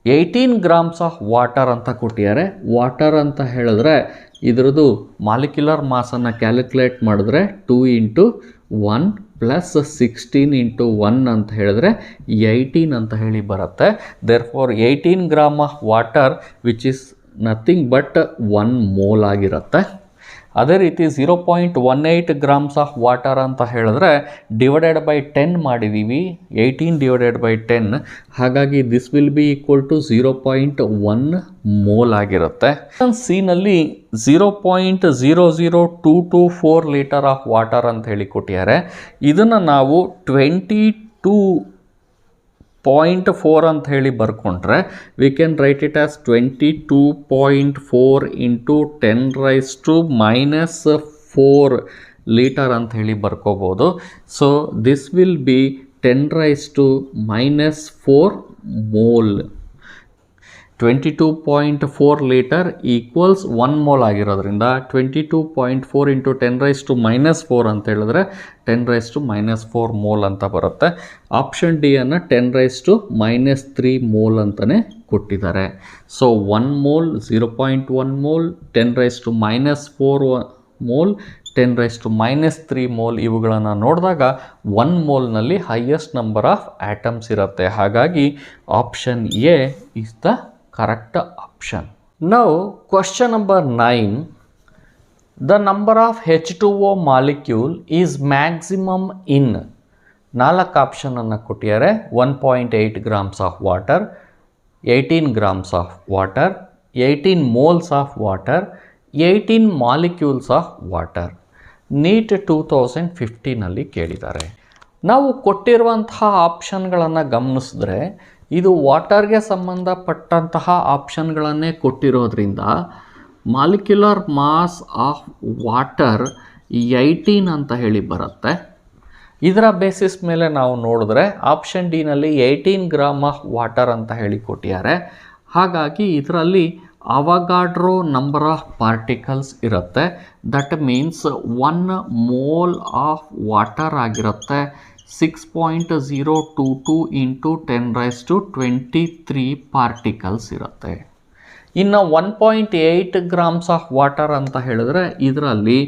18 ಗ್ರಾಮ್ಸ್ ಆಫ್ ವಾಟರ್ ಅಂತ ಕೊಟ್ಟಿದ್ದಾರೆ. ವಾಟರ್ ಅಂತ ಹೇಳಿದ್ರೆ ಇದರದ್ದು ಮಾಲಿಕ್ಯುಲರ್ ಮಾಸನ್ನು ಕ್ಯಾಲ್ಕುಲೇಟ್ ಮಾಡಿದ್ರೆ 2 ಇಂಟು 1 ಪ್ಲಸ್ 16 ಇಂಟು 1 ಅಂತ ಹೇಳಿದ್ರೆ 18 ಅಂತ ಹೇಳಿ ಬರುತ್ತೆ. Therefore 18 gram of water which is nothing but 1 mole ಆಗಿರುತ್ತೆ. ಅದೇ ರೀತಿ 0.18 ಗ್ರಾಮ್ಸ್ ಆಫ್ ವಾಟರ್ ಅಂತ ಹೇಳಿದ್ರೆ ಡಿವೈಡೆಡ್ ಬೈ 10 ಮಾಡಿದ್ದೀವಿ, 18 ಡಿವೈಡೆಡ್ ಬೈ 10, ಹಾಗಾಗಿ this will be equal to 0.1 mole ಆಗಿರುತ್ತೆ. ಸಿನಲ್ಲಿ 0.00224 ಲೀಟರ್ ಆಫ್ ವಾಟರ್ ಅಂತ ಹೇಳಿ ಕೊಟ್ಟಿದ್ದಾರೆ. ಇದನ್ನು ನಾವು 22.4 ಅಂತ ಹೇಳಿ ಬರ್ಕೊಂಡ್ರೆ we can write it as 22.4 into 10⁻⁻4 litre ಅಂತ ಹೇಳಿ ಬರ್ಕೋಬೋದು. So this will be 10⁻⁻4 mole. 22.4 litre equals 1 mole ಆಗಿರೋದ್ರಿಂದ 22.4 ಇಂಟು 10⁻⁻4 ಅಂತ ಹೇಳಿದ್ರೆ 10⁻⁻4 ಮೋಲ್ ಅಂತ ಬರುತ್ತೆ. ಆಪ್ಷನ್ ಡಿ ಅನ್ನು 10⁻⁻3 ಮೋಲ್ ಅಂತಲೇ ಕೊಟ್ಟಿದ್ದಾರೆ. So 1 mole, 0.1 mole, 10⁻⁻4 mole, 10⁻⁻3 mole ಇವುಗಳನ್ನು ನೋಡಿದಾಗ 1 ಮೋಲ್ನಲ್ಲಿ ಹೈಯೆಸ್ಟ್ ನಂಬರ್ ಆಫ್ ಆಟಮ್ಸ್ ಇರುತ್ತೆ. ಹಾಗಾಗಿ option A is the correct option. Now question number 9, the number of H2O molecule is maximum in 4 option ಅನ್ನು ಕೊಟ್ಟಿದ್ದಾರೆ. 1.8 grams of water, 18 grams of water, 18 moles of water, 18 molecules of water. NEET 2015 ಕೇಳಿದ್ದಾರೆ. ನಾವು ಕೊಟ್ಟಿರುವಂತಹ ಆಪ್ಷನ್ಗಳನ್ನು ಗಮನಿಸಿದ್ರೆ ಇದು ವಾಟರ್ಗೆ ಸಂಬಂಧಪಟ್ಟಂತಹ ಆಪ್ಷನ್ಗಳನ್ನೇ ಕೊಟ್ಟಿರೋದ್ರಿಂದ ಮಾಲಿಕ್ಯುಲರ್ ಮಾಸ್ ಆಫ್ ವಾಟರ್ 18 ಅಂತ ಹೇಳಿ ಬರುತ್ತೆ. ಇದರ ಬೇಸಿಸ್ ಮೇಲೆ ನಾವು ನೋಡಿದ್ರೆ ಆಪ್ಷನ್ ಡಿನಲ್ಲಿ 18 ಗ್ರಾಮ್ ಆಫ್ ವಾಟರ್ ಅಂತ ಹೇಳಿ ಕೊಟ್ಟಿದ್ದಾರೆ. ಹಾಗಾಗಿ ಇದರಲ್ಲಿ ಅವಗಾಡ್ರೋ ನಂಬರ್ ಆಫ್ ಪಾರ್ಟಿಕಲ್ಸ್ ಇರುತ್ತೆ. That means 1 mole of water ಆಗಿರುತ್ತೆ 6.022 ಇಂಟು 10⁻23 ಪಾರ್ಟಿಕಲ್ಸ್ ಇರುತ್ತೆ. ಇನ್ನು 1.8 ಗ್ರಾಮ್ಸ್ ಆಫ್ ವಾಟರ್ ಅಂತ ಹೇಳಿದ್ರೆ ಇದರಲ್ಲಿ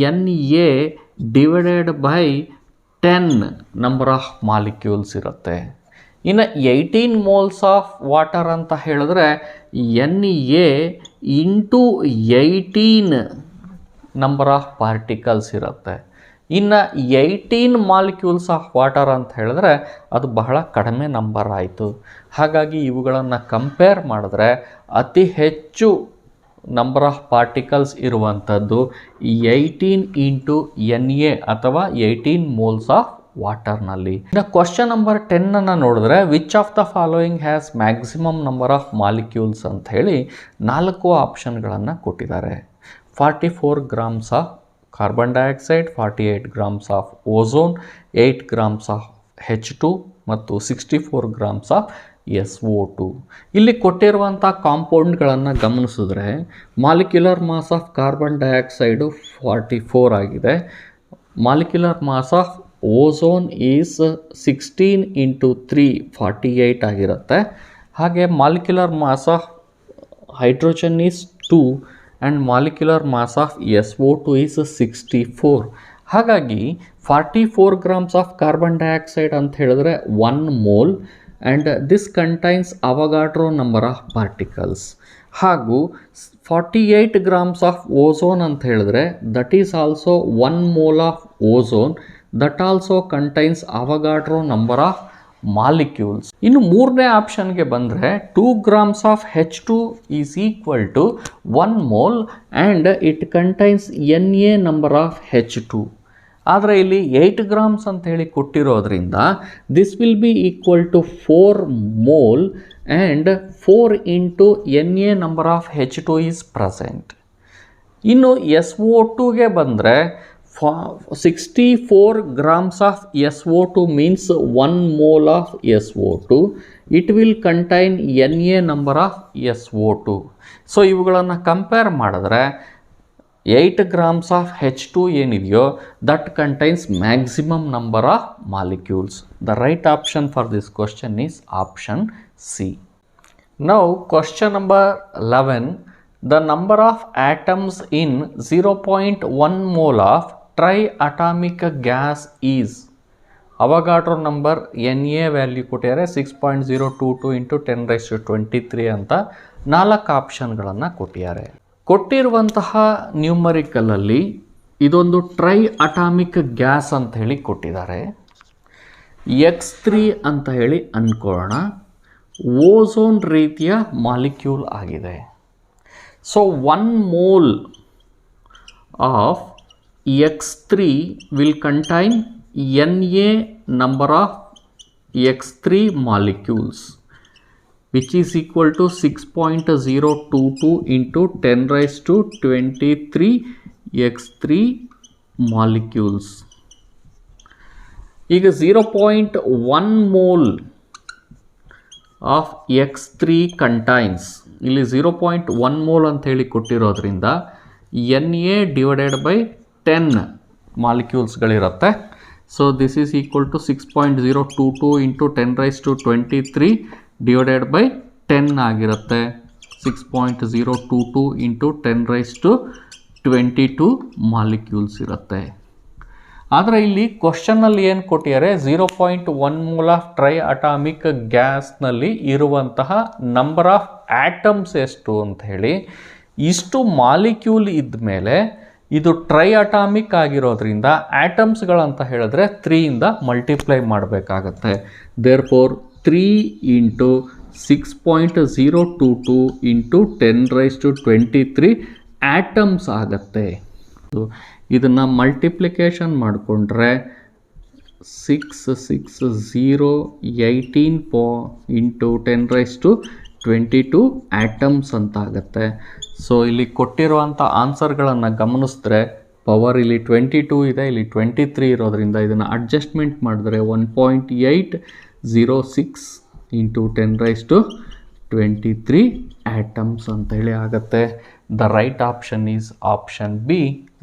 Na divided by 10 number of molecules ಇರುತ್ತೆ. ಇನ್ನು 18 ಮೋಲ್ಸ್ ಆಫ್ ವಾಟರ್ ಅಂತ ಹೇಳಿದ್ರೆ Na into 18 number of particles ಇರುತ್ತೆ. ಇನ್ನು 18 ಮಾಲಿಕ್ಯೂಲ್ಸ್ ಆಫ್ ವಾಟರ್ ಅಂತ ಹೇಳಿದ್ರೆ ಅದು ಬಹಳ ಕಡಿಮೆ ನಂಬರ್ ಆಯಿತು. ಹಾಗಾಗಿ ಇವುಗಳನ್ನು ಕಂಪೇರ್ ಮಾಡಿದ್ರೆ ಅತಿ ಹೆಚ್ಚು ನಂಬರ್ ಆಫ್ ಪಾರ್ಟಿಕಲ್ಸ್ ಇರುವಂಥದ್ದು 18 ಇಂಟು Na ಅಥವಾ 18 ಮೋಲ್ಸ್ ಆಫ್ ವಾಟರ್ನಲ್ಲಿ. ಇನ್ನು ಕ್ವಶನ್ ನಂಬರ್ 10 ನೋಡಿದ್ರೆ which of the following has maximum number of molecules ಅಂತ ಹೇಳಿ 4 ಆಪ್ಷನ್ಗಳನ್ನು ಕೊಟ್ಟಿದ್ದಾರೆ. 44 grams of carbon dioxide, 48 grams of ozone, 8 grams of H2 ಮತ್ತು 64 ಗ್ರಾಮ್ಸ್ ಆಫ್ SO2. ಇಲ್ಲಿ ಕೊಟ್ಟಿರುವಂಥ ಕಾಂಪೌಂಡ್ಗಳನ್ನು ಗಮನಿಸಿದ್ರೆ molecular mass of carbon dioxide 44 ಆಗಿದೆ. Molecular mass of ozone is 16 into 3 48 ಆಗಿರುತ್ತೆ. ಹಾಗೆ molecular mass of hydrogen is 2 and molecular mass of SO2 is 64. ಹಾಗಾಗಿ 44 ಗ್ರಾಮ್ಸ್ ಆಫ್ ಕಾರ್ಬನ್ ಡೈಆಕ್ಸೈಡ್ ಅಂತ ಹೇಳಿದ್ರೆ 1 mole and this contains Avogadro number of particles. ಹಾಗೂ 48 ಗ್ರಾಮ್ಸ್ ಆಫ್ ಓಝೋನ್ ಅಂತ ಹೇಳಿದ್ರೆ that is also 1 mole of ozone that also contains Avogadro number of molecules. ಇನ್ನು 3ನೇ ಆಪ್ಷನ್ಗೆ ಬಂದರೆ 2 grams of H2 is equal to 1 mole and it contains Na number of H2. ಆದರೆ ಇಲ್ಲಿ 8 ಗ್ರಾಮ್ಸ್ ಅಂತ ಹೇಳಿ ಕೊಟ್ಟಿರೋದ್ರಿಂದ this will be equal to 4 mole and 4 into Na number of H2 is present. ಇನ್ನು SO2ಗೆ ಬಂದರೆ 64 grams of SO2 means 1 mole of SO2. It will contain Na number of SO2. So ಇವುಗಳನ್ನು ಕಂಪೇರ್ ಮಾಡಿದ್ರೆ 8 ಗ್ರಾಮ್ಸ್ ಆಫ್ H2 ಏನಿದೆಯೋ that contains maximum number of molecules. The right option for this question is option C. Now question number 11. The number of atoms in 0.1 mole of triatomic gas is Avogadro number Na value ಕೊಟ್ಟಿದ್ದಾರೆ 6.022 ಇಂಟು 10⁻23 ಅಂತ 4 ಆಪ್ಷನ್ಗಳನ್ನು ಕೊಟ್ಟಿದ್ದಾರೆ. ಕೊಟ್ಟಿರುವಂತಹ ನ್ಯೂಮರಿಕಲಲ್ಲಿ ಇದೊಂದು ಟ್ರೈ ಅಟಾಮಿಕ್ ಗ್ಯಾಸ್ ಅಂತ ಹೇಳಿ ಕೊಟ್ಟಿದ್ದಾರೆ. X3 ಅಂತ ಹೇಳಿ ಅಂದ್ಕೊಳ್ಳೋಣ. ಓಝೋನ್ ರೀತಿಯ ಮಾಲಿಕ್ಯೂಲ್ ಆಗಿದೆ. So 1 mole of X3 will contain Na number of X3 molecules which is equal to 6.022 into 10⁻23 X3 molecules. ಈಗ 0.1 mole of X3 contains, ಇಲ್ಲಿ 0.1 mole ಅಂತ ಹೇಳಿ ಕೊಟ್ಟಿರೋದ್ರಿಂದ Na ಡಿವೈಡೆಡ್ ಬೈ 10 ಮಾಲಿಕ್ಯೂಲ್ಸ್ಗಳಿರುತ್ತೆ. So this is equal to 6.022 into 10⁻23 divided by 10 ಆಗಿರುತ್ತೆ. 6.022 ಇಂಟು 10⁻22 ಮಾಲಿಕ್ಯೂಲ್ಸ್ ಇರುತ್ತೆ. ಆದರೆ ಇಲ್ಲಿ ಕ್ವಶನ್ನಲ್ಲಿ ಏನು ಕೊಟ್ಟಿದ್ದಾರೆ, 0.1 ಮೋಲ್ ಆಫ್ ಟ್ರೈ ಅಟಾಮಿಕ್ ಗ್ಯಾಸ್ನಲ್ಲಿ ಇರುವಂತಹ ನಂಬರ್ ಆಫ್ ಆಟಮ್ಸ್ ಎಷ್ಟು ಅಂತ ಹೇಳಿ. ಇಷ್ಟು ಮಾಲಿಕ್ಯೂಲ್ ಇದ್ಮೇಲೆ ಇದು ಟ್ರೈ ಅಟಾಮಿಕ್ ಆಗಿರೋದ್ರಿಂದ ಆಟಮ್ಸ್ಗಳಂತ ಹೇಳಿದ್ರೆ 3ಇಂದ ಮಲ್ಟಿಪ್ಲೈ ಮಾಡಬೇಕಾಗತ್ತೆ. ದೇರ್ಫೋರ್ 3 ಇಂಟು 6.022 ಇಂಟು 10⁻23 ಆಟಮ್ಸ್ ಆಗತ್ತೆ. ಇದನ್ನು ಮಲ್ಟಿಪ್ಲಿಕೇಶನ್ ಮಾಡಿಕೊಂಡ್ರೆ 66018 ಇಂಟು 10⁻22 ಆಟಮ್ಸ್ ಅಂತ ಆಗುತ್ತೆ. ಸೊ ಇಲ್ಲಿ ಕೊಟ್ಟಿರುವಂಥ ಆನ್ಸರ್ಗಳನ್ನು ಗಮನಿಸಿದ್ರೆ ಪವರ್ ಇಲ್ಲಿ 22 ಇದೆ, ಇಲ್ಲಿ 23 ಇರೋದ್ರಿಂದ ಇದನ್ನು ಅಡ್ಜಸ್ಟ್ಮೆಂಟ್ ಮಾಡಿದ್ರೆ 1.806 ಇಂಟು 10⁻23 ಆಟಮ್ಸ್ ಅಂತ ಹೇಳಿ ಆಗುತ್ತೆ. The right option is option B,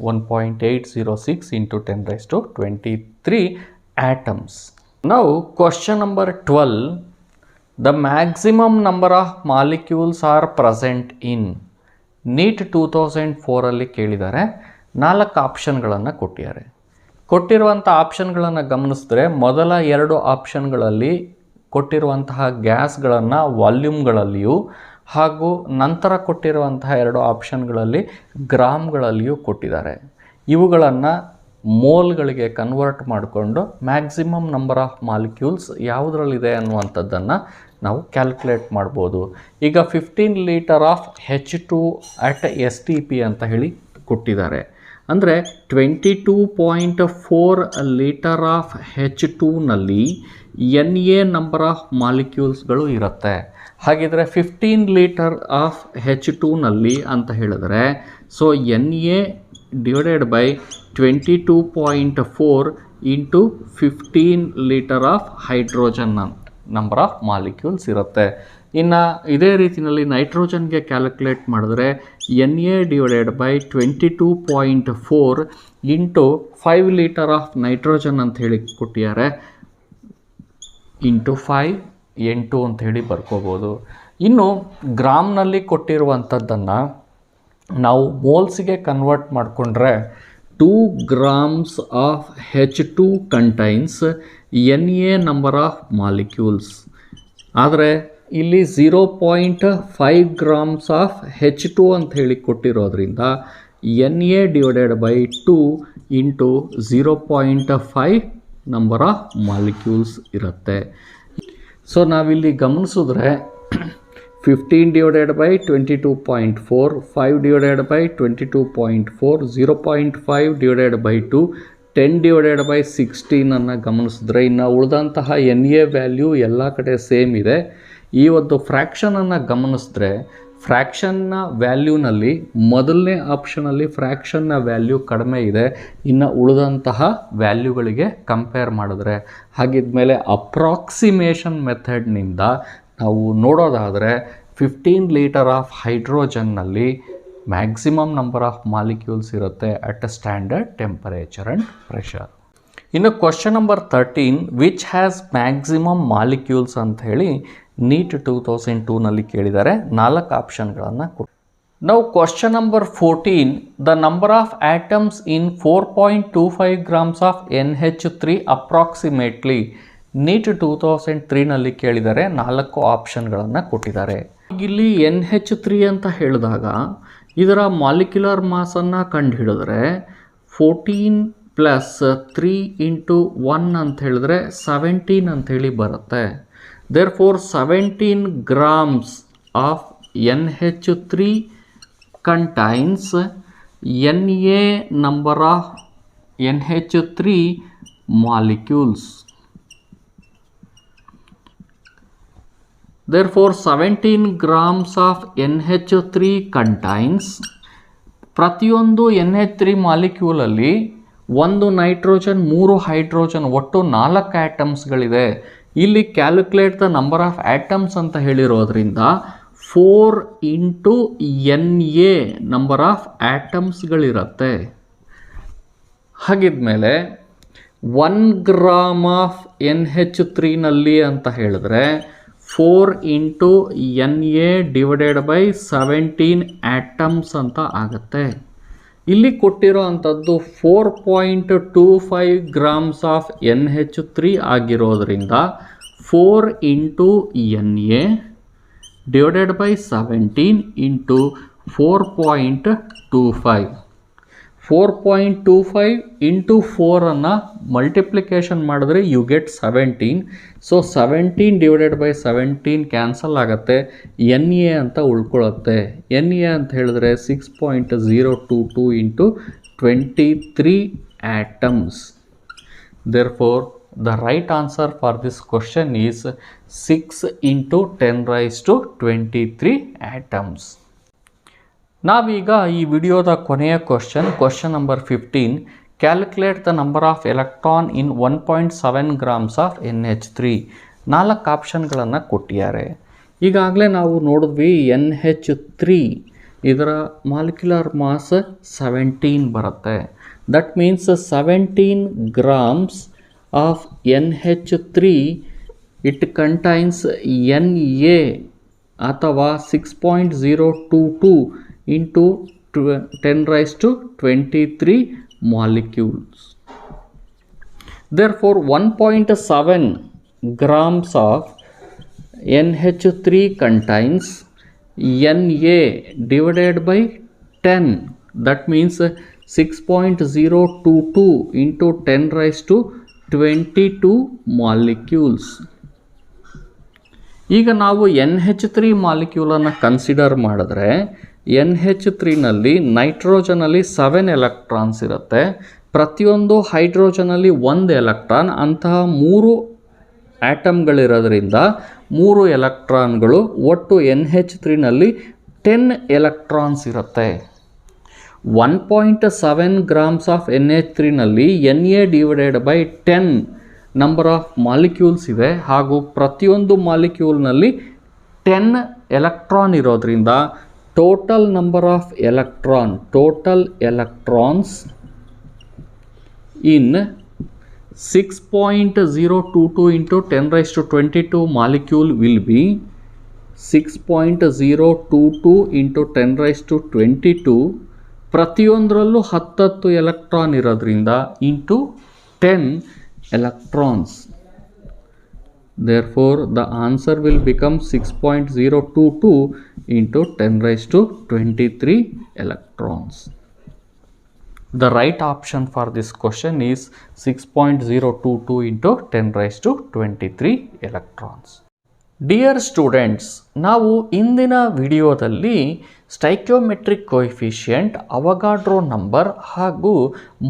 1.806 into 10⁻23 atoms. Now question number 12. The maximum number of molecules are present in. NEET 2004 ಕೇಳಿದ್ದಾರೆ. 4 ಆಪ್ಷನ್ಗಳನ್ನು ಕೊಟ್ಟಿದ್ದಾರೆ. ಕೊಟ್ಟಿರುವಂಥ ಆಪ್ಷನ್ಗಳನ್ನು ಗಮನಿಸಿದ್ರೆ ಮೊದಲ 2 ಆಪ್ಷನ್ಗಳಲ್ಲಿ ಕೊಟ್ಟಿರುವಂತಹ ಗ್ಯಾಸ್ಗಳನ್ನು ವಾಲ್ಯೂಮ್ಗಳಲ್ಲಿಯೂ ಹಾಗೂ ನಂತರ ಕೊಟ್ಟಿರುವಂತಹ 2 ಆಪ್ಷನ್ಗಳಲ್ಲಿ ಗ್ರಾಮ್ಗಳಲ್ಲಿಯೂ ಕೊಟ್ಟಿದ್ದಾರೆ. ಇವುಗಳನ್ನು ಮೋಲ್ಗಳಿಗೆ ಕನ್ವರ್ಟ್ ಮಾಡಿಕೊಂಡು ಮ್ಯಾಕ್ಸಿಮಮ್ ನಂಬರ್ ಆಫ್ ಮಾಲಿಕ್ಯೂಲ್ಸ್ ಯಾವುದರಲ್ಲಿದೆ ಅನ್ನುವಂಥದ್ದನ್ನು ನಾವು ಕ್ಯಾಲ್ಕುಲೇಟ್ ಮಾಡ್ಬೋದು. ಈಗ 15 litre of H2 at STP ಅಂತ ಹೇಳಿ ಕೊಟ್ಟಿದ್ದಾರೆ. ಅಂದರೆ 22.4 ಲೀಟರ್ ಆಫ್ H2ನಲ್ಲಿ NA ನಂಬರ್ ಆಫ್ ಮಾಲಿಕ್ಯೂಲ್ಸ್ಗಳು ಇರುತ್ತೆ. ಹಾಗಿದ್ರೆ 15 ಲೀಟರ್ ಆಫ್ H2ನಲ್ಲಿ ಅಂತ ಹೇಳಿದ್ರೆ so NA divided by 22.4 into 15 litre of hydrogen number of molecules ಇರುತ್ತೆ. ಇನ್ನು ಇದೇ ರೀತಿಯಲ್ಲಿ ನೈಟ್ರೋಜನ್ಗೆ ಕ್ಯಾಲ್ಕುಲೇಟ್ ಮಾಡಿದ್ರೆ NA divided by 22.4 into 5 litre of nitrogen ಅಂತ ಹೇಳಿ ಕೊಟ್ಟಿದ್ದಾರೆ ಇಂಟು 5 8 ಅಂತ ಹೇಳಿ ಬರ್ಕೋಬೋದು. ಇನ್ನು ಗ್ರಾಮ್ನಲ್ಲಿ ಕೊಟ್ಟಿರುವಂಥದ್ದನ್ನು ನಾವು ಮೋಲ್ಸಿಗೆ ಕನ್ವರ್ಟ್ ಮಾಡಿಕೊಂಡ್ರೆ 2 grams of H2 contains NA number of molecules. ಆದರೆ ಇಲ್ಲಿ 0.5 grams ಆಫ್ H2 ಅಂತ ಹೇಳಿ ಕೊಟ್ಟಿರೋದ್ರಿಂದ NA divided by 2 into 0.5 number of molecules ಇರುತ್ತೆ. ಸೊ ನಾವಿಲ್ಲಿ ಗಮನಿಸಿದ್ರೆ 15 divided by 22.4, 5 divided by 22.4, 0.5 divided by 2, 10 divided by 16 ಗಮನಿಸಿದ್ರೆ ಇನ್ನು ಉಳಿದಂತಹ NA ವ್ಯಾಲ್ಯೂ ಎಲ್ಲ ಕಡೆ ಸೇಮ್ ಇದೆ. ಈ ಒಂದು ಫ್ರ್ಯಾಕ್ಷನನ್ನು ಗಮನಿಸಿದ್ರೆ ಫ್ರ್ಯಾಕ್ಷನ್ನ ವ್ಯಾಲ್ಯೂನಲ್ಲಿ ಮೊದಲನೇ ಆಪ್ಷನಲ್ಲಿ ಫ್ರ್ಯಾಕ್ಷನ್ನ ವ್ಯಾಲ್ಯೂ ಕಡಿಮೆ ಇದೆ ಇನ್ನು ಉಳಿದಂತಹ ವ್ಯಾಲ್ಯೂಗಳಿಗೆ ಕಂಪೇರ್ ಮಾಡಿದ್ರೆ. ಹಾಗಿದ್ಮೇಲೆ ಅಪ್ರಾಕ್ಸಿಮೇಷನ್ ಮೆಥಡ್ನಿಂದ ನಾವು ನೋಡೋದಾದರೆ 15 ಲೀಟರ್ ಆಫ್ ಹೈಡ್ರೋಜನ್ನಲ್ಲಿ ಮ್ಯಾಕ್ಸಿಮಮ್ ನಂಬರ್ ಆಫ್ ಮಾಲಿಕ್ಯೂಲ್ಸ್ ಇರುತ್ತೆ at a standard temperature and pressure. ಇನ್ನು question number 13 which has maximum molecules ಅಂತ ಹೇಳಿ ನೀಟ್ 2002 ಕೇಳಿದ್ದಾರೆ. 4 ಆಪ್ಷನ್ಗಳನ್ನು ಕೊಟ್ಟು. ನಾವು question number 14 the number of atoms in 4.25 grams of NH3 approximately NEET 2003 ಕೇಳಿದ್ದಾರೆ. 4 ಆಪ್ಷನ್ಗಳನ್ನು ಕೊಟ್ಟಿದ್ದಾರೆ. ಇಲ್ಲಿ NH3 ಅಂತ ಹೇಳಿದಾಗ ಇದರ ಮಾಲಿಕ್ಯುಲರ್ ಮಾಸನ್ನು ಕಂಡುಹಿಡಿದ್ರೆ 14 ಪ್ಲಸ್ 3 ಇಂಟು 1 ಅಂತ ಹೇಳಿದ್ರೆ 17 ಅಂಥೇಳಿ ಬರುತ್ತೆ. Therefore 17 grams of NH3 contains NA number of NH3 molecules. Therefore 17 grams of NH3 contains ಪ್ರತಿಯೊಂದು NH3 ಮಾಲಿಕ್ಯೂಲಲ್ಲಿ 1 ನೈಟ್ರೋಜನ್ 3 ಹೈಡ್ರೋಜನ್ ಒಟ್ಟು 4 ಆಟಮ್ಸ್ಗಳಿದೆ. ಇಲ್ಲಿ calculate the number of atoms ಅಂತ ಹೇಳಿರೋದ್ರಿಂದ 4 ಇಂಟು NA ನಂಬರ್ ಆಫ್ ಆಟಮ್ಸ್ಗಳಿರುತ್ತೆ. ಹಾಗಿದ್ಮೇಲೆ 1 ಗ್ರಾಮ್ ಆಫ್ NH3ನಲ್ಲಿ ಅಂತ ಹೇಳಿದ್ರೆ 4 into NA divided by 17 atoms ಅಂತ ಆಗುತ್ತೆ. ಇಲ್ಲಿ ಕೊಟ್ಟಿರೋ ಅಂಥದ್ದು 4.25 grams ಆಫ್ NH3 ಆಗಿರೋದ್ರಿಂದ 4 into NA divided by 17 into 4.25. 4.25 into 4 multiplication ಮಾಡಿದ್ರೆ you get 17. So 17 divided by 17 cancel ಆಗುತ್ತೆ. NA ಅಂತ ಉಳ್ಕೊಳ್ಳುತ್ತೆ. NA ಅಂತ ಹೇಳಿದ್ರೆ 6.022 into 23 atoms. Therefore the right answer for this question is 6 into 10⁻23 atoms. ನಾವೀಗ ಈ ವಿಡಿಯೋದ ಕೊನೆಯ question number 15 calculate the number of electron in 1.7 grams of NH3. 4 ಆಪ್ಷನ್ಗಳನ್ನು ಕೊಟ್ಟಿದ್ದಾರೆ. ಈಗಾಗಲೇ ನಾವು ನೋಡಿದ್ವಿ NH3 ಇದರ ಮಾಲಿಕ್ಯುಲರ್ ಮಾಸ್ 17 ಬರುತ್ತೆ. That means 17 grams of NH3 it contains Na ಅಥವಾ 6.022 into 10⁻23 molecules. Therefore 1.7 grams of NH3 contains Na divided by 10, that means 6.022 into 10⁻22 molecules. ಈಗ ನಾವು NH3 ಮಾಲಿಕ್ಯೂಲನ್ನು ಕನ್ಸಿಡರ್ ಮಾಡಿದ್ರೆ NH3ನಲ್ಲಿ ನೈಟ್ರೋಜನಲ್ಲಿ 7 ಎಲೆಕ್ಟ್ರಾನ್ಸ್ ಇರುತ್ತೆ, ಪ್ರತಿಯೊಂದು ಹೈಡ್ರೋಜನಲ್ಲಿ 1 ಎಲೆಕ್ಟ್ರಾನ್, ಅಂತಹ 3 ಆಟಮ್ಗಳಿರೋದ್ರಿಂದ 3 ಎಲೆಕ್ಟ್ರಾನ್ಗಳು, ಒಟ್ಟು NH3ನಲ್ಲಿ 10 ಎಲೆಕ್ಟ್ರಾನ್ಸ್ ಇರುತ್ತೆ. 1.7 ಗ್ರಾಮ್ಸ್ ಆಫ್ NH3ನಲ್ಲಿ Na divided by 10 number of molecules ಇವೆ, ಹಾಗೂ ಪ್ರತಿಯೊಂದು ಮಾಲಿಕ್ಯೂಲ್ನಲ್ಲಿ 10 ಎಲೆಕ್ಟ್ರಾನ್ ಇರೋದ್ರಿಂದ total number of total electrons in 6.022 into 10⁻22 molecule will be 6.022 into 10⁻22, ಪ್ರತಿಯೊಂದರಲ್ಲೂ 10 ಎಲೆಕ್ಟ್ರಾನ್ ಇರೋದ್ರಿಂದ into 10 electrons. Therefore the answer will become 6.022 into 10⁻23 electrons. The right option for this question is 6.022 into 10⁻23 electrons. Dear students, ನಾವು ಇಂದಿನ ವಿಡಿಯೋದಲ್ಲಿ ಸ್ಟೈಕ್ಯೋಮೆಟ್ರಿಕ್ ಕೋಎಫಿಷಿಯೆಂಟ್, ಅವಗಾಡ್ರೋ ನಂಬರ್ ಹಾಗೂ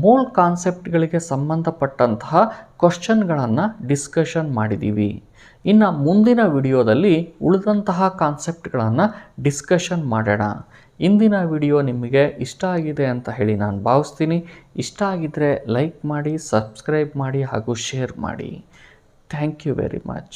ಮೋಲ್ ಕಾನ್ಸೆಪ್ಟ್ಗಳಿಗೆ ಸಂಬಂಧಪಟ್ಟಂತಹ ಕ್ವಶನ್ಗಳನ್ನು ಡಿಸ್ಕಷನ್ ಮಾಡಿದ್ದೀವಿ. ಇನ್ನು ಮುಂದಿನ ವಿಡಿಯೋದಲ್ಲಿ ಉಳಿದಂತಹ ಕಾನ್ಸೆಪ್ಟ್ಗಳನ್ನು ಡಿಸ್ಕಷನ್ ಮಾಡೋಣ. ಇಂದಿನ ವಿಡಿಯೋ ನಿಮಗೆ ಇಷ್ಟ ಆಗಿದೆ ಅಂತ ಹೇಳಿ ನಾನು ಭಾವಿಸ್ತೀನಿ. ಇಷ್ಟ ಆಗಿದ್ದರೆ ಲೈಕ್ ಮಾಡಿ, ಸಬ್ಸ್ಕ್ರೈಬ್ ಮಾಡಿ ಹಾಗೂ ಶೇರ್ ಮಾಡಿ. Thank you very much.